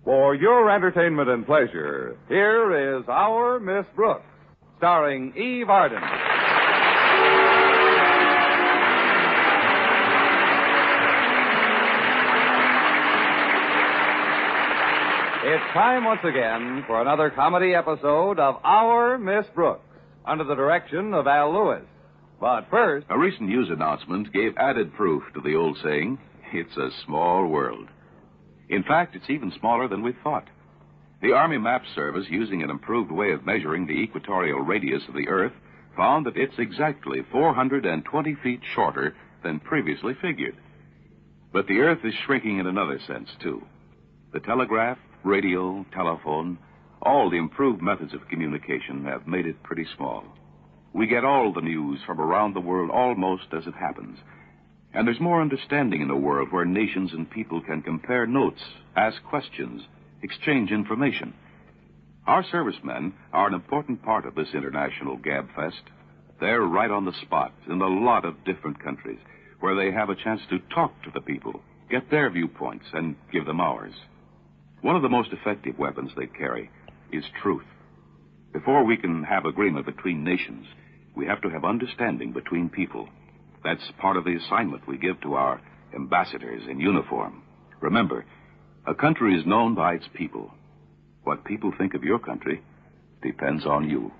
For your entertainment and pleasure, here is Our Miss Brooks, starring Eve Arden. It's time once again for another comedy episode of Our Miss Brooks, under the direction of Al Lewis. But first... A recent news announcement gave added proof to the old saying, it's a small world. In fact, it's even smaller than we thought. The Army Map Service, using an improved way of measuring the equatorial radius of the Earth, found that it's exactly 420 feet shorter than previously figured. But the Earth is shrinking in another sense, too. The telegraph, radio, telephone, all the improved methods of communication have made it pretty small. We get all the news from around the world almost as it happens. And there's more understanding in a world where nations and people can compare notes, ask questions, exchange information. Our servicemen are an important part of this international gabfest. They're right on the spot in a lot of different countries where they have a chance to talk to the people, get their viewpoints, and give them ours. One of the most effective weapons they carry is truth. Before we can have agreement between nations, we have to have understanding between people. That's part of the assignment we give to our ambassadors in uniform. Remember, a country is known by its people. What people think of your country depends on you.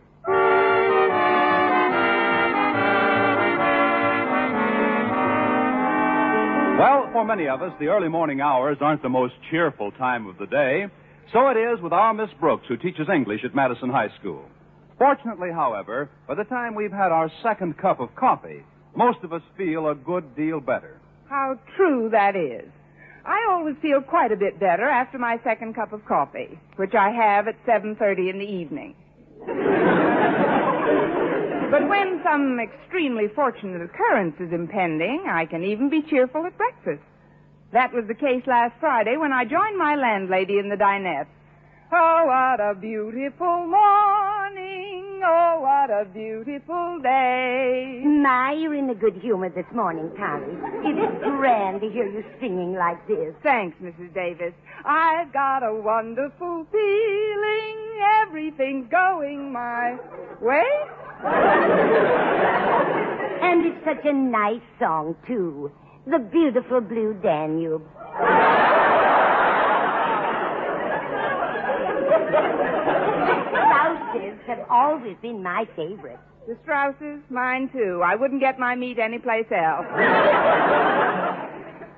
Well, for many of us, the early morning hours aren't the most cheerful time of the day. So it is with our Miss Brooks, who teaches English at Madison High School. Fortunately, however, by the time we've had our second cup of coffee, most of us feel a good deal better. How true that is. I always feel quite a bit better after my second cup of coffee, which I have at 7:30 in the evening. But when some extremely fortunate occurrence is impending, I can even be cheerful at breakfast. That was the case last Friday when I joined my landlady in the dinette. Oh, what a beautiful morning. Oh, what a beautiful day. My, you're in a good humor this morning, Connie. It is grand to hear you singing like this. Thanks, Mrs. Davis. I've got a wonderful feeling. Everything's going my way. And it's such a nice song, too. The beautiful blue Danube. Strausses have always been my favorite. The Strausses? Mine, too. I wouldn't get my meat anyplace else.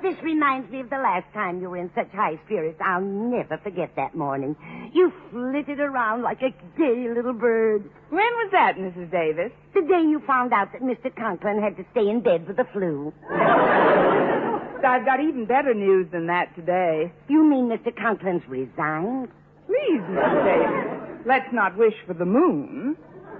This reminds me of the last time you were in such high spirits. I'll never forget that morning. You flitted around like a gay little bird. When was that, Mrs. Davis? The day you found out that Mr. Conklin had to stay in bed with the flu. I've got even better news than that today. You mean Mr. Conklin's resigned? Please, Mrs. Davis, let's not wish for the moon.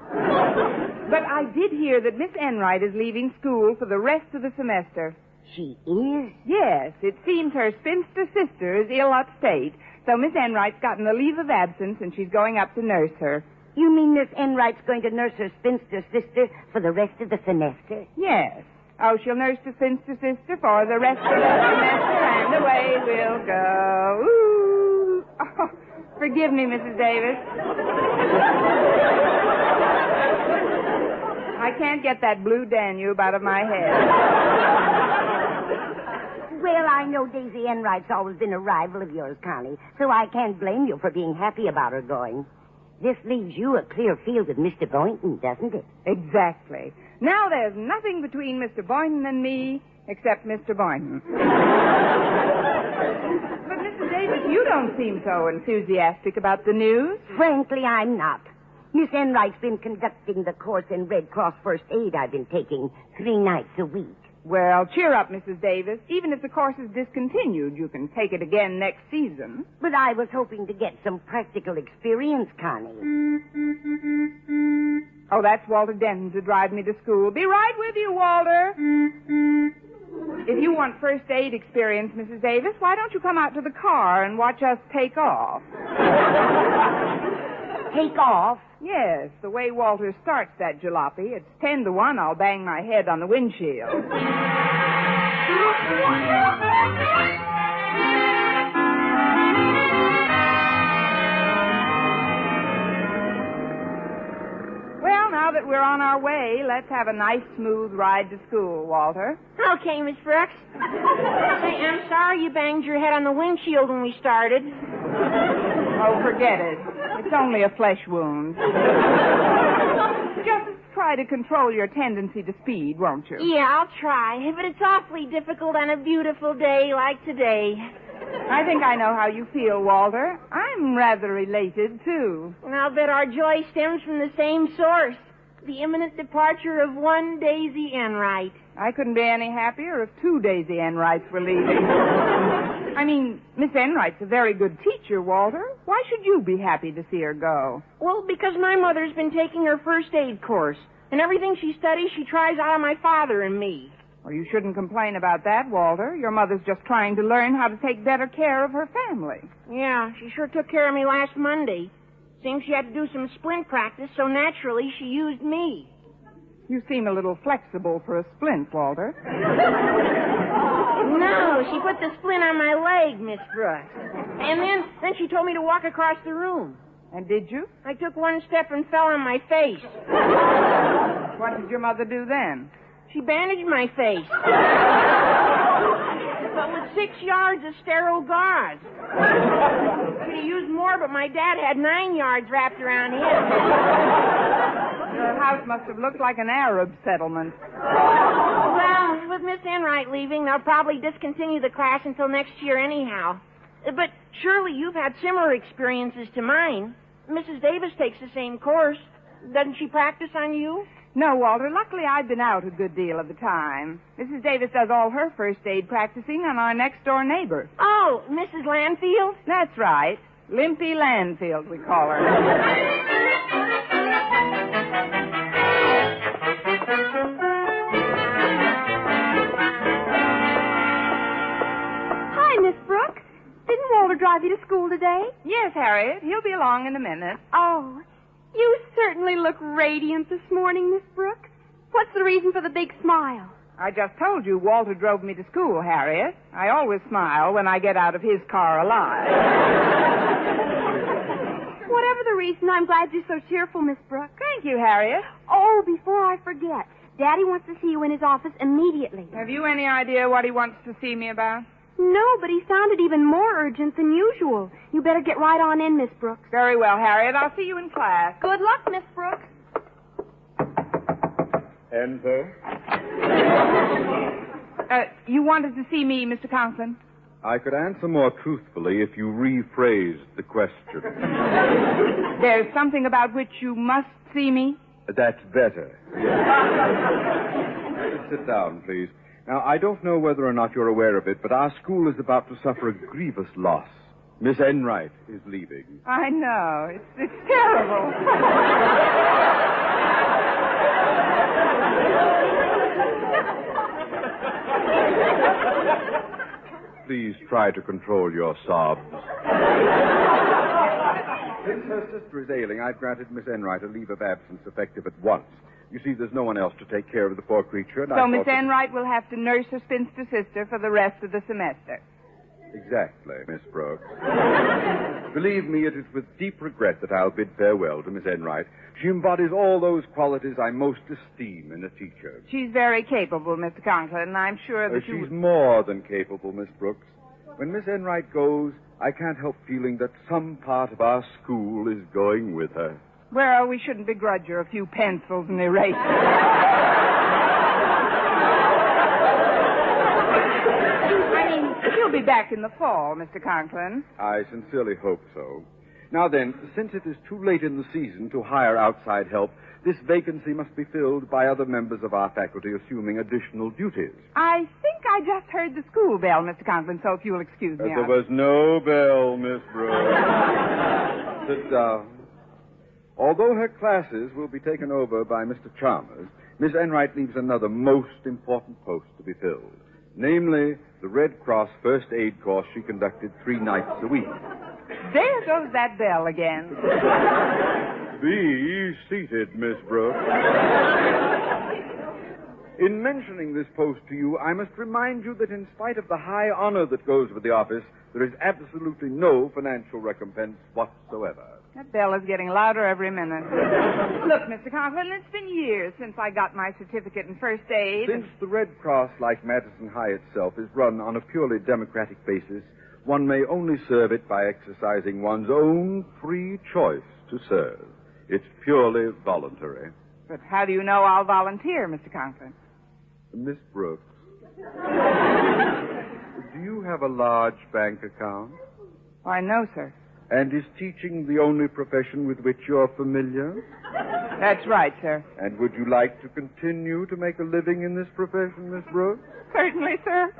But I did hear that Miss Enright is leaving school for the rest of the semester. She is? Yes, it seems her spinster sister is ill upstate, so Miss Enright's gotten a leave of absence and she's going up to nurse her. You mean Miss Enright's going to nurse her spinster sister for the rest of the semester? Yes. Oh, she'll nurse the spinster sister for the rest of the semester, and away we'll go. Ooh. Oh, forgive me, Mrs. Davis. I can't get that blue Danube out of my head. Well, I know Daisy Enright's always been a rival of yours, Connie, so I can't blame you for being happy about her going. This leaves you a clear field with Mr. Boynton, doesn't it? Exactly. Now there's nothing between Mr. Boynton and me except Mr. Boynton. But, Mrs. Davis, you don't seem so enthusiastic about the news. Frankly, I'm not. Miss Enright's been conducting the course in Red Cross First Aid I've been taking 3 nights a week. Well, cheer up, Mrs. Davis. Even if the course is discontinued, you can take it again next season. But I was hoping to get some practical experience, Connie. Oh, that's Walter Denton to drive me to school. Be right with you, Walter. If you want first aid experience, Mrs. Davis, why don't you come out to the car and watch us take off? Take off? Yes, the way Walter starts that jalopy, it's 10 to 1 I'll bang my head on the windshield. we're on our way. Let's have a nice, smooth ride to school, Walter. Okay, Miss Brooks. Say, I'm sorry you banged your head on the windshield when we started. Oh, forget it. It's only a flesh wound. Just try to control your tendency to speed, won't you? Yeah, I'll try. But it's awfully difficult on a beautiful day like today. I think I know how you feel, Walter. I'm rather elated, too. And I'll bet our joy stems from the same source. The imminent departure of one Daisy Enright. I couldn't be any happier if 2 Daisy Enrights were leaving. I mean, Miss Enright's a very good teacher, Walter. Why should you be happy to see her go? Well, because my mother's been taking her first aid course. And everything she studies, she tries out on my father and me. Well, you shouldn't complain about that, Walter. Your mother's just trying to learn how to take better care of her family. Yeah, she sure took care of me last Monday. Seems she had to do some splint practice, so naturally she used me. You seem a little flexible for a splint, Walter. No, she put the splint on my leg, Miss Brooks. And then she told me to walk across the room. And did you? I took one step and fell on my face. What did your mother do then? She bandaged my face. But with 6 yards of sterile gauze. Could have used more, but my dad had 9 yards wrapped around him. Your house must have looked like an Arab settlement. Well, with Miss Enright leaving, they'll probably discontinue the class until next year anyhow. But surely you've had similar experiences to mine. Mrs. Davis takes the same course. Doesn't she practice on you? No, Walter. Luckily, I've been out a good deal of the time. Mrs. Davis does all her first aid practicing on our next-door neighbor. Oh, Mrs. Landfield? That's right. Limpy Landfield, we call her. Hi, Miss Brooks. Didn't Walter drive you to school today? Yes, Harriet. He'll be along in a minute. Oh, you certainly look radiant this morning, Miss Brooks. What's the reason for the big smile? I just told you Walter drove me to school, Harriet. I always smile when I get out of his car alive. Whatever the reason, I'm glad you're so cheerful, Miss Brooks. Thank you, Harriet. Oh, before I forget, Daddy wants to see you in his office immediately. Have you any idea what he wants to see me about? No, but he sounded even more urgent than usual. You better get right on in, Miss Brooks. Very well, Harriet. I'll see you in class. Good luck, Miss Brooks. Enter. You wanted to see me, Mr. Conklin? I could answer more truthfully if you rephrased the question. There's something about which you must see me? That's better. Yes. Sit down, please. Now, I don't know whether or not you're aware of it, but our school is about to suffer a grievous loss. Miss Enright is leaving. I know. It's terrible. Please try to control your sobs. Since her sister is ailing, I've granted Miss Enright a leave of absence effective at once. You see, there's no one else to take care of the poor creature. And so Miss Enright will have to nurse her spinster sister for the rest of the semester. Exactly, Miss Brooks. Believe me, it is with deep regret that I'll bid farewell to Miss Enright. She embodies all those qualities I most esteem in a teacher. She's very capable, Mr. Conklin, and I'm sure that She's more than capable, Miss Brooks. When Miss Enright goes, I can't help feeling that some part of our school is going with her. Well, we shouldn't begrudge her a few pencils and erasers. I mean, she'll be back in the fall, Mr. Conklin. I sincerely hope so. Now then, since it is too late in the season to hire outside help, this vacancy must be filled by other members of our faculty assuming additional duties. I think I just heard the school bell, Mr. Conklin, so if you'll excuse me. There was no bell, Miss Brooks. Sit down. Although her classes will be taken over by Mr. Chalmers, Miss Enright leaves another most important post to be filled, namely the Red Cross first aid course she conducted 3 nights a week. There goes that bell again. Be seated, Miss Brooks. In mentioning this post to you, I must remind you that in spite of the high honor that goes with the office, there is absolutely no financial recompense whatsoever. That bell is getting louder every minute. Look, Mr. Conklin, it's been years since I got my certificate in first aid. Since the Red Cross, like Madison High itself, is run on a purely democratic basis, one may only serve it by exercising one's own free choice to serve. It's purely voluntary. But how do you know I'll volunteer, Mr. Conklin? Miss Brooks, do you have a large bank account? Why, no, sir. And is teaching the only profession with which you're familiar? That's right, sir. And would you like to continue to make a living in this profession, Miss Brooks? Certainly, sir.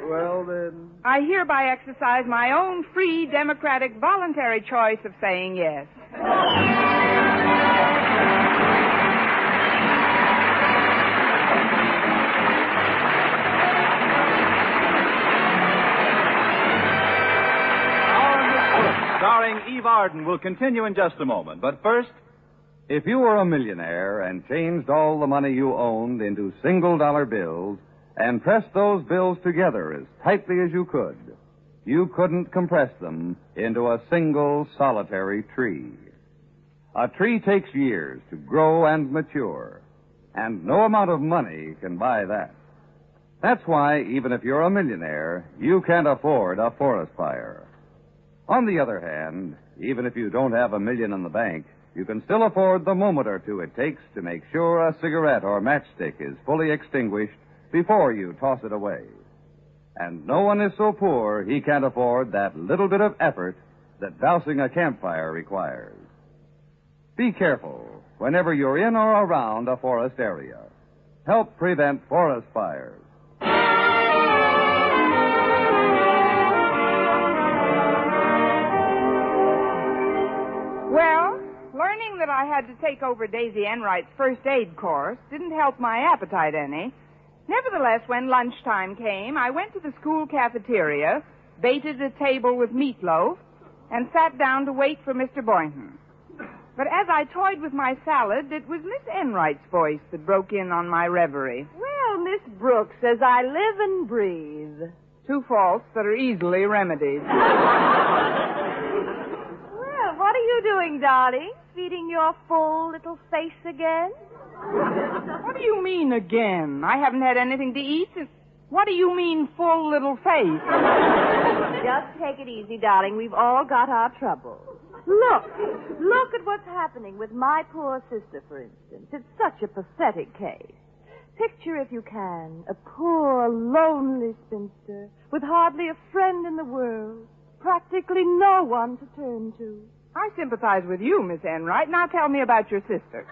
Well, then. I hereby exercise my own free, democratic, voluntary choice of saying yes. Starring Eve Arden will continue in just a moment. But first, If you were a millionaire and changed all the money you owned into single-dollar bills and pressed those bills together as tightly as you couldn't compress them into a single solitary tree. A tree takes years to grow and mature, and no amount of money can buy that. That's why, even if you're a millionaire, you can't afford a forest fire. On the other hand, even if you don't have $1 million in the bank, you can still afford the moment or two it takes to make sure a cigarette or matchstick is fully extinguished before you toss it away. And no one is so poor he can't afford that little bit of effort that dousing a campfire requires. Be careful whenever you're in or around a forest area. Help prevent forest fires. Well, learning that I had to take over Daisy Enright's first aid course didn't help my appetite any. Nevertheless, when lunchtime came, I went to the school cafeteria, baited a table with meatloaf, and sat down to wait for Mr. Boynton. But as I toyed with my salad, it was Miss Enright's voice that broke in on my reverie. Well, Miss Brooks, as I live and breathe. Two faults that are easily remedied. Well, what are you doing, darling? Feeding your full little face again? What do you mean, again? I haven't had anything to eat. What do you mean, full little face? Just take it easy, darling. We've all got our troubles. Look at what's happening with my poor sister, for instance. It's such a pathetic case. Picture, if you can, a poor, lonely spinster with hardly a friend in the world, practically no one to turn to. I sympathize with you, Miss Enright. Now tell me about your sister.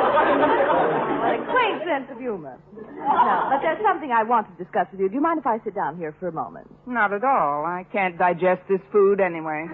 What a quaint sense of humor. No, but there's something I want to discuss with you. Do you mind if I sit down here for a moment? Not at all. I can't digest this food anyway.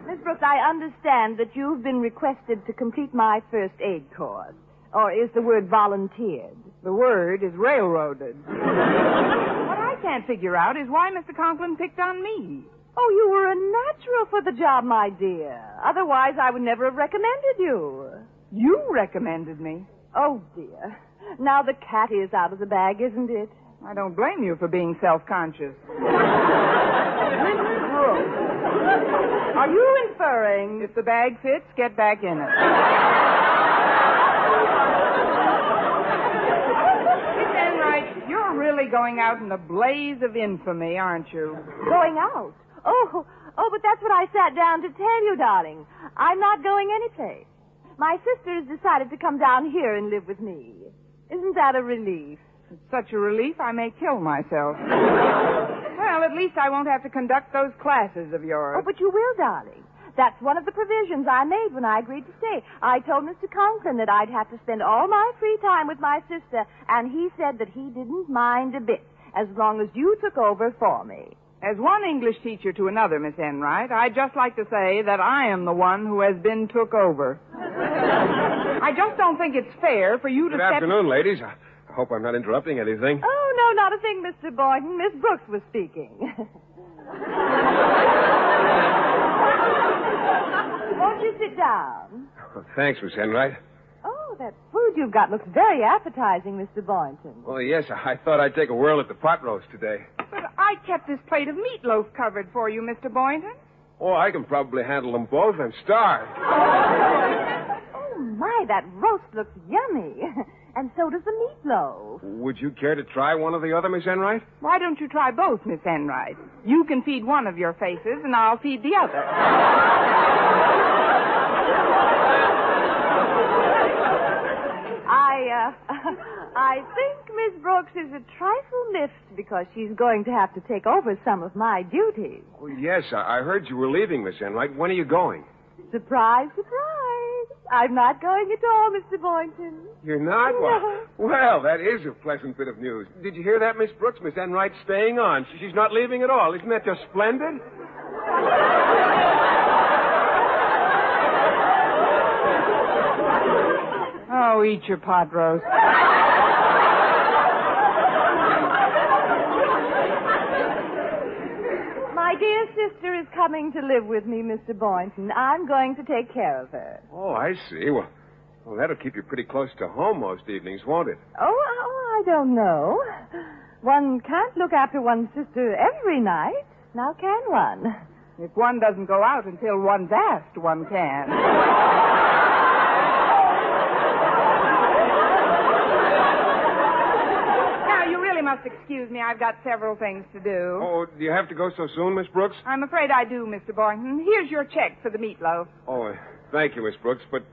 Miss Brooks, I understand that you've been requested to complete my first aid course. Or is the word volunteered? The word is railroaded. What I can't figure out is why Mr. Conklin picked on me. Oh, you were a natural for the job, my dear. Otherwise, I would never have recommended you. You recommended me. Oh, dear. Now the cat is out of the bag, isn't it? I don't blame you for being self-conscious. Are you inferring? If the bag fits, get back in it. Miss Enright, you're really going out in a blaze of infamy, aren't you? Going out? Oh, but that's what I sat down to tell you, darling. I'm not going anyplace. My sister has decided to come down here and live with me. Isn't that a relief? It's such a relief I may kill myself. Well, at least I won't have to conduct those classes of yours. Oh, but you will, darling. That's one of the provisions I made when I agreed to stay. I told Mr. Conklin that I'd have to spend all my free time with my sister, and he said that he didn't mind a bit as long as you took over for me. As one English teacher to another, Miss Enright, I'd just like to say that I am the one who has been took over. I just don't think it's fair for you to Good afternoon, ladies. I hope I'm not interrupting anything. Oh, no, not a thing, Mr. Boynton. Miss Brooks was speaking. Won't you sit down? Oh, thanks, Miss Enright. Oh, that food you've got looks very appetizing, Mr. Boynton. Well, yes, I thought I'd take a whirl at the pot roast today. But I kept this plate of meatloaf covered for you, Mr. Boynton. Oh, I can probably handle them both. I'm starved. Oh, my, that roast looks yummy. And so does the meatloaf. Would you care to try one or the other, Miss Enright? Why don't you try both, Miss Enright? You can feed one of your faces, and I'll feed the other. I think Miss Brooks is a trifle miffed because she's going to have to take over some of my duties. Oh, yes, I heard you were leaving, Miss Enright. When are you going? Surprise, surprise. I'm not going at all, Mr. Boynton. You're not? No. Well, that is a pleasant bit of news. Did you hear that, Miss Brooks? Miss Enright's staying on. She's not leaving at all. Isn't that just splendid? Oh, eat your pot roast. My dear sister is coming to live with me, Mr. Boynton. I'm going to take care of her. Oh, I see. Well, that'll keep you pretty close to home most evenings, won't it? Oh, I don't know. One can't look after one's sister every night. Now can one? If one doesn't go out until one's asked, one can. Now, you really must excuse me. I've got several things to do. Oh, do you have to go so soon, Miss Brooks? I'm afraid I do, Mr. Boynton. Here's your check for the meatloaf. Oh, thank you, Miss Brooks. But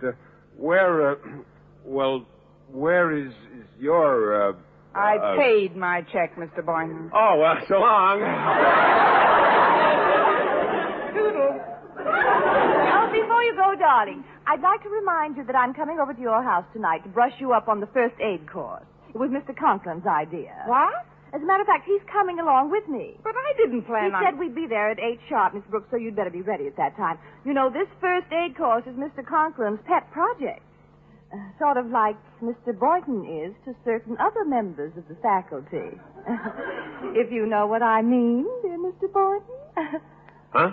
where is your, I paid my check, Mr. Boynton. Oh, well, so long. Toodles. Oh, before you go, darling, I'd like to remind you that I'm coming over to your house tonight to brush you up on the first aid course. It was Mr. Conklin's idea. What? As a matter of fact, he's coming along with me. But I didn't plan on... He said we'd be there at 8 sharp, Miss Brooks, so you'd better be ready at that time. You know, this first aid course is Mr. Conklin's pet project. Sort of like Mr. Boynton is to certain other members of the faculty. If you know what I mean, dear Mr. Boynton. Huh?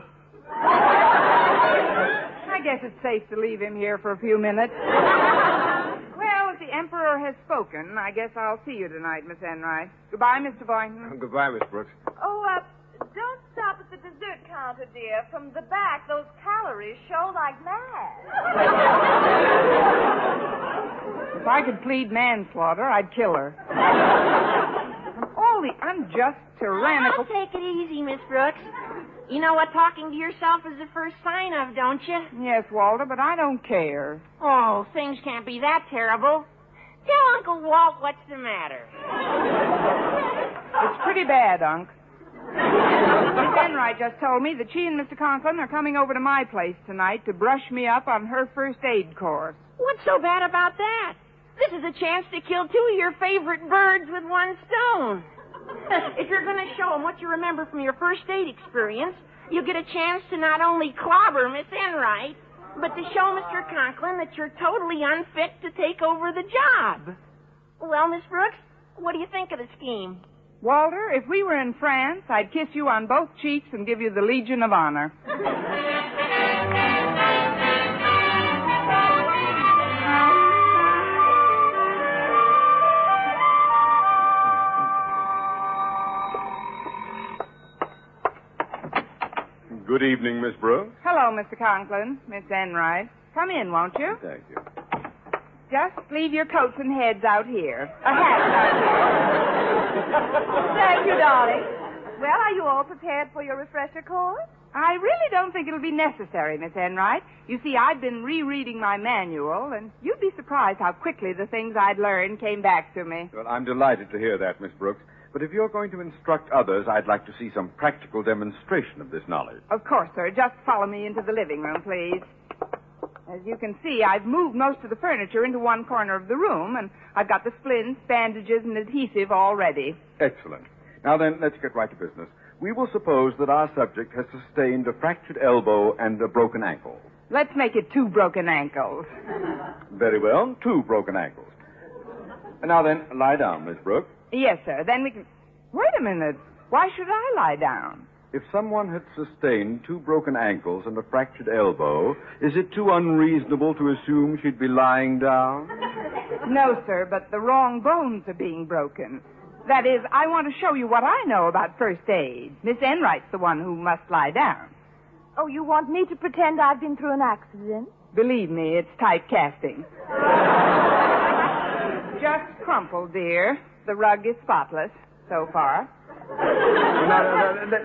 I guess it's safe to leave him here for a few minutes. Well, if the Emperor has spoken, I guess I'll see you tonight, Miss Enright. Goodbye, Mr. Boynton. Goodbye, Miss Brooks. Oh, don't stop at the dessert counter, dear. From the back, those calories show like mad. If I could plead manslaughter, I'd kill her. From all the unjust, tyrannical... I'll take it easy, Miss Brooks. You know what talking to yourself is the first sign of, don't you? Yes, Walter, but I don't care. Oh, things can't be that terrible. Tell Uncle Walt what's the matter. It's pretty bad, Unc. Miss Enright just told me that she and Mr. Conklin are coming over to my place tonight to brush me up on her first aid course. What's so bad about that? This is a chance to kill two of your favorite birds with one stone. If you're going to show them what you remember from your first aid experience, you get a chance to not only clobber Miss Enright, but to show Mr. Conklin that you're totally unfit to take over the job. Well, Miss Brooks, what do you think of the scheme? Walter, if we were in France, I'd kiss you on both cheeks and give you the Legion of Honor. Good evening, Miss Brooks. Hello, Mr. Conklin, Miss Enright. Come in, won't you? Thank you. Just leave your coats and heads out here. A hat out here. Thank you, darling. Well, are you all prepared for your refresher course? I really don't think it'll be necessary, Miss Enright. You see, I've been rereading my manual, and you'd be surprised how quickly the things I'd learned came back to me. Well, I'm delighted to hear that, Miss Brooks. But if you're going to instruct others, I'd like to see some practical demonstration of this knowledge. Of course, sir. Just follow me into the living room, please. As you can see, I've moved most of the furniture into one corner of the room, and I've got the splints, bandages, and adhesive all ready. Excellent. Now then, let's get right to business. We will suppose that our subject has sustained a fractured elbow and a broken ankle. Let's make it 2 broken ankles. Very well, 2 broken ankles. And now then, lie down, Miss Brooks. Yes, sir. Then we can... Wait a minute. Why should I lie down? If someone had sustained 2 broken ankles and a fractured elbow, is it too unreasonable to assume she'd be lying down? No, sir, but the wrong bones are being broken. That is, I want to show you what I know about first aid. Miss Enright's the one who must lie down. Oh, you want me to pretend I've been through an accident? Believe me, it's typecasting. Just crumple, dear. The rug is spotless so far.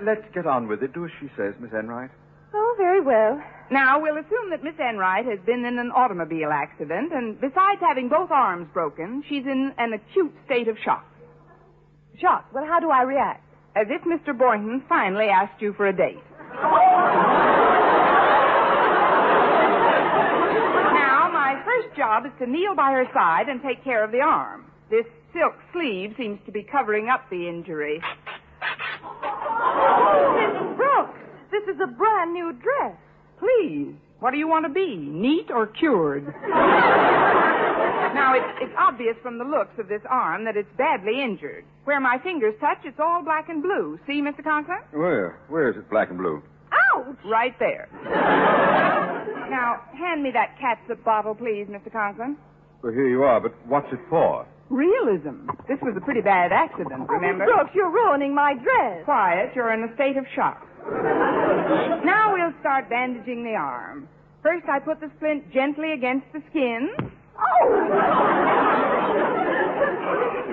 Let's get on with it. Do as she says, Miss Enright. Oh, very well. Now, we'll assume that Miss Enright has been in an automobile accident, and besides having both arms broken, she's in an acute state of shock. Shock? Well, how do I react? As if Mr. Boynton finally asked you for a date. Now, my first job is to kneel by her side and take care of the arm. This silk sleeve seems to be covering up the injury. Oh, Miss Brooks, this is a brand new dress. Please, what do you want to be, neat or cured? Now, it's obvious from the looks of this arm that it's badly injured. Where my fingers touch, it's all black and blue. See, Mr. Conklin? Where is it black and blue? Ouch! Right there. Now, hand me that catsup bottle, please, Mr. Conklin. Well, here you are, but what's it for? Realism. This was a pretty bad accident, remember? Oh, Miss Brooks, you're ruining my dress. Quiet, you're in a state of shock. Now we'll start bandaging the arm. First, I put the splint gently against the skin. Oh!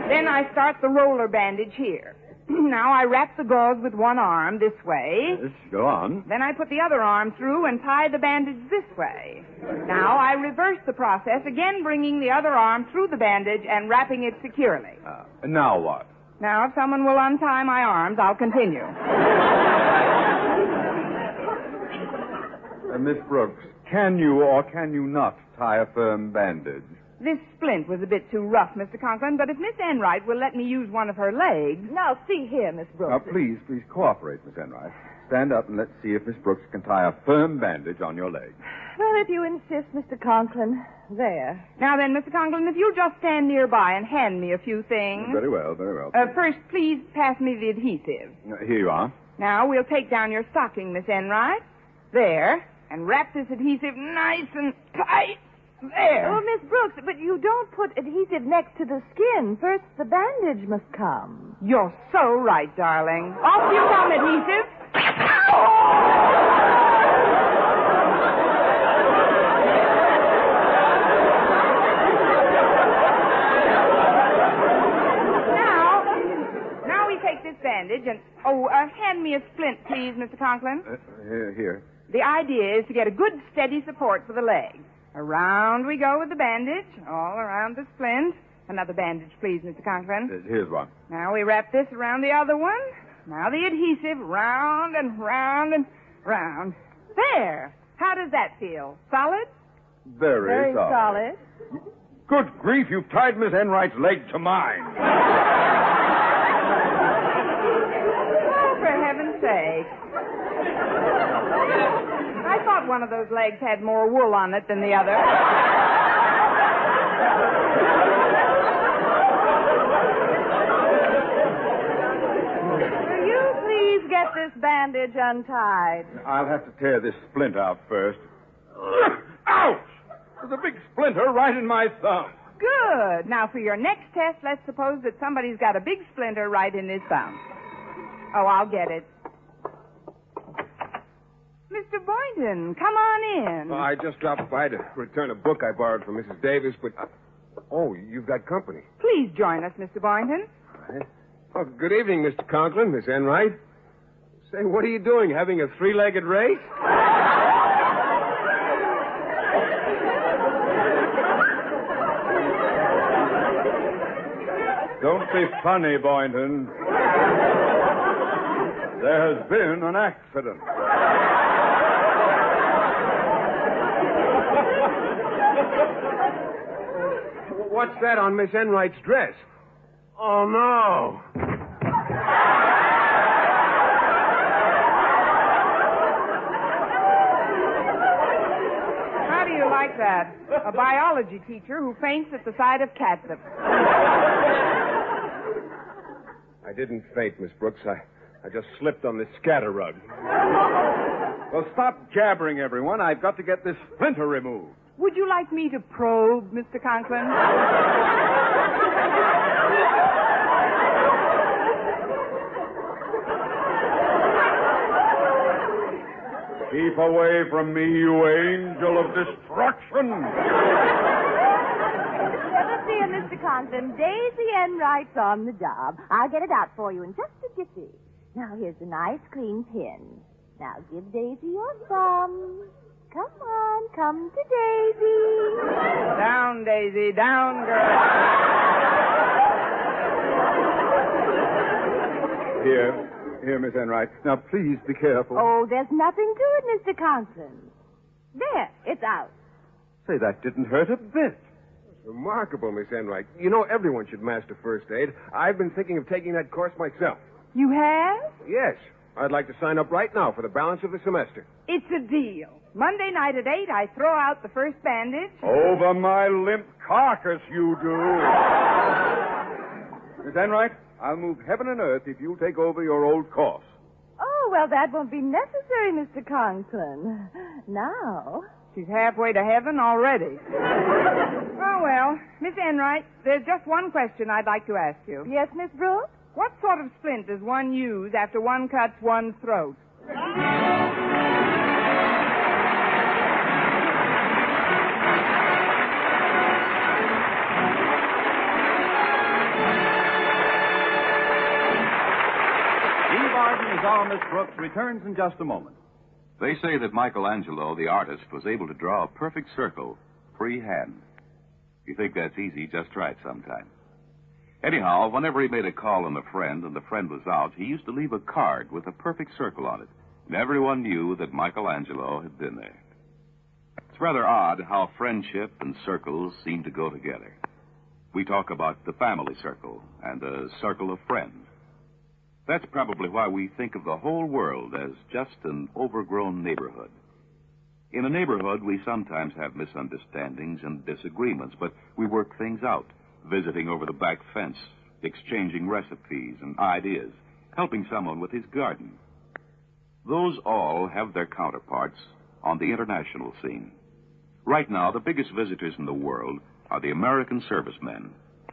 Then I start the roller bandage here. Now I wrap the gauze with one arm this way. Yes, go on. Then I put the other arm through and tie the bandage this way. Now I reverse the process, again bringing the other arm through the bandage and wrapping it securely. And now what? Now, if someone will untie my arms, I'll continue. Miss Brooks, can you or can you not tie a firm bandage? This splint was a bit too rough, Mr. Conklin, but if Miss Enright will let me use one of her legs... Now, see here, Miss Brooks. Now, please cooperate, Miss Enright. Stand up and let's see if Miss Brooks can tie a firm bandage on your leg. Well, if you insist, Mr. Conklin. There. Now then, Mr. Conklin, if you'll just stand nearby and hand me a few things... Very well, very well. First, please pass me the adhesive. Here you are. Now, we'll take down your stocking, Miss Enright. There. And wrap this adhesive nice and tight. There. Oh, Miss Brooks, but you don't put adhesive next to the skin. First, the bandage must come. You're so right, darling. Off you come, adhesive. Now we take this bandage and... hand me a splint, please, Mr. Conklin. Here. The idea is to get a good, steady support for the leg. Around we go with the bandage, all around the splint. Another bandage, please, Mr. Conklin. Here's one. Now we wrap this around the other one. Now the adhesive, round and round and round. There. How does that feel? Solid? Very solid. Good grief, you've tied Miss Enright's leg to mine. Oh, for heaven's sake. I thought one of those legs had more wool on it than the other. Will you please get this bandage untied? I'll have to tear this splint out first. Ouch! There's a big splinter right in my thumb. Good. Now, for your next test, let's suppose that somebody's got a big splinter right in his thumb. Oh, I'll get it. Mr. Boynton, come on in. I just dropped by to return a book I borrowed from Mrs. Davis, but... Oh, you've got company. Please join us, Mr. Boynton. Right. Oh, good evening, Mr. Conklin, Miss Enright. Say, what are you doing, having a three-legged race? Don't be funny, Boynton. There has been an accident. What's that on Miss Enright's dress? Oh, no. How do you like that? A biology teacher who faints at the sight of catsup. I didn't faint, Miss Brooks. I just slipped on this scatter rug. Well, stop jabbering, everyone. I've got to get this splinter removed. Would you like me to probe, Mr. Conklin? Keep away from me, you angel of destruction. Never fear, Mr. Conklin. Daisy Enright's on the job. I'll get it out for you in just a jiffy. Now, here's a nice clean pin. Now, give Daisy your thumb. Come on, come to Daisy. Down, Daisy, down, girl. Here, Miss Enright. Now, please be careful. Oh, there's nothing to it, Mr. Conklin. There, it's out. Say, that didn't hurt a bit. Remarkable, Miss Enright. You know, everyone should master first aid. I've been thinking of taking that course myself. You have? Yes. I'd like to sign up right now for the balance of the semester. It's a deal. Monday night at 8, I throw out the first bandage. Over my limp carcass, you do. Miss Enright, I'll move heaven and earth if you'll take over your old course. Oh, well, that won't be necessary, Mr. Conklin. Now. She's halfway to heaven already. Oh, well, Miss Enright, there's just one question I'd like to ask you. Yes, Miss Brooks? What sort of splint does one use after one cuts one's throat? As our Miss Brooks returns in just a moment. They say that Michelangelo, the artist, was able to draw a perfect circle freehand. If you think that's easy, just try it sometime. Anyhow, whenever he made a call on a friend and the friend was out, he used to leave a card with a perfect circle on it. And everyone knew that Michelangelo had been there. It's rather odd how friendship and circles seem to go together. We talk about the family circle and the circle of friends. That's probably why we think of the whole world as just an overgrown neighborhood. In a neighborhood, we sometimes have misunderstandings and disagreements, but we work things out, visiting over the back fence, exchanging recipes and ideas, helping someone with his garden. Those all have their counterparts on the international scene. Right now, the biggest visitors in the world are the American servicemen.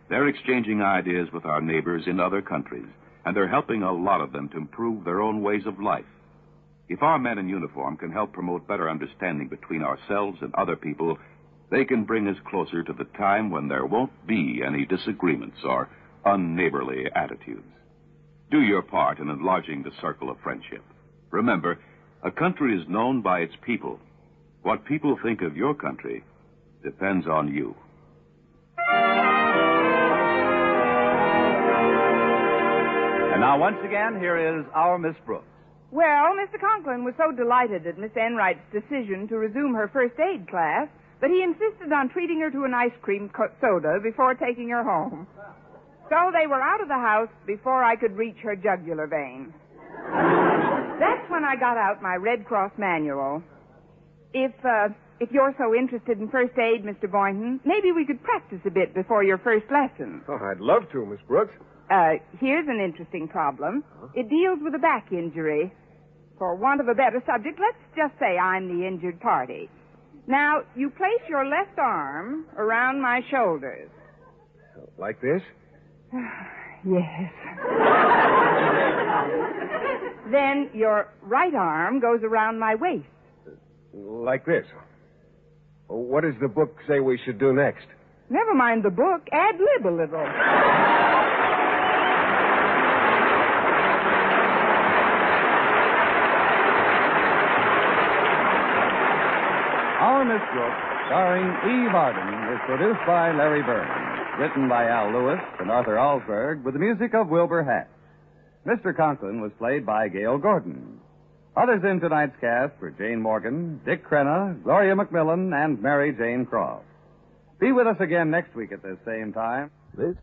They're exchanging ideas with our neighbors in other countries, and they're helping a lot of them to improve their own ways of life. If our men in uniform can help promote better understanding between ourselves and other people, they can bring us closer to the time when there won't be any disagreements or unneighborly attitudes. Do your part in enlarging the circle of friendship. Remember, a country is known by its people. What people think of your country depends on you. And now, once again, here is our Miss Brooks. Well, Mr. Conklin was so delighted at Miss Enright's decision to resume her first aid class that he insisted on treating her to an ice cream soda before taking her home. So they were out of the house before I could reach her jugular vein. That's when I got out my Red Cross manual. If you're so interested in first aid, Mr. Boynton, maybe we could practice a bit before your first lesson. Oh, I'd love to, Miss Brooks. Here's an interesting problem. It deals with a back injury. For want of a better subject, let's just say I'm the injured party. Now, you place your left arm around my shoulders. Like this? Yes. Then your right arm goes around my waist. Like this. What does the book say we should do next? Never mind the book. Ad-lib a little. Our Miss Brooks, starring Eve Arden, is produced by Larry Burns, written by Al Lewis and Arthur Alsberg, with the music of Wilbur Hatch. Mr. Conklin was played by Gail Gordon. Others in tonight's cast were Jane Morgan, Dick Crenna, Gloria McMillan, and Mary Jane Croft. Be with us again next week at this same time. This